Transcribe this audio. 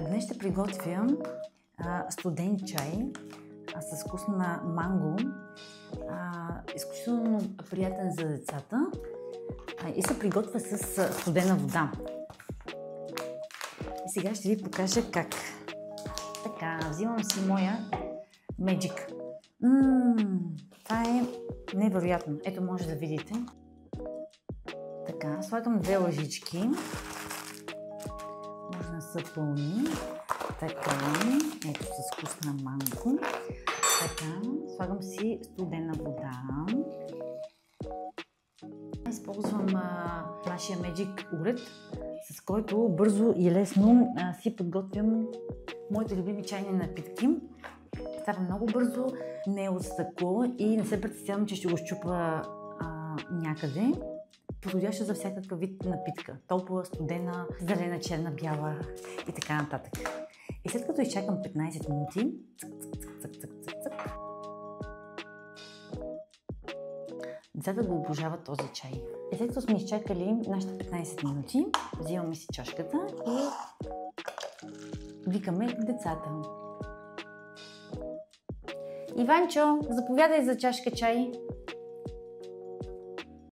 Днес ще приготвя студен чай с вкус на манго. Изключително приятен за децата и се приготвя с студена вода. И сега ще ви покажа как. Така, взимам си моя Magic. Това е невероятно. Ето, може да видите. Така, слагам 2 лъжички. Може да са пълни. Така, ето с вкус на манго. Така, слагам си студена вода. Използвам нашия Magic уред, с който бързо и лесно си подготвям моите любими чайни напитки. Става много бързо, не е от стъкло и не се притеснявам, че ще го щупа някъде. Подходяща за всякакъв вид напитка. Топла, студена, зелена, черна, бяла и така нататък. И след като изчакам 15 минути, децата го обожават този чай. И след като сме изчакали нашите 15 минути, взимаме си чашката и викаме децата. Иванчо, заповядай за чашка чай.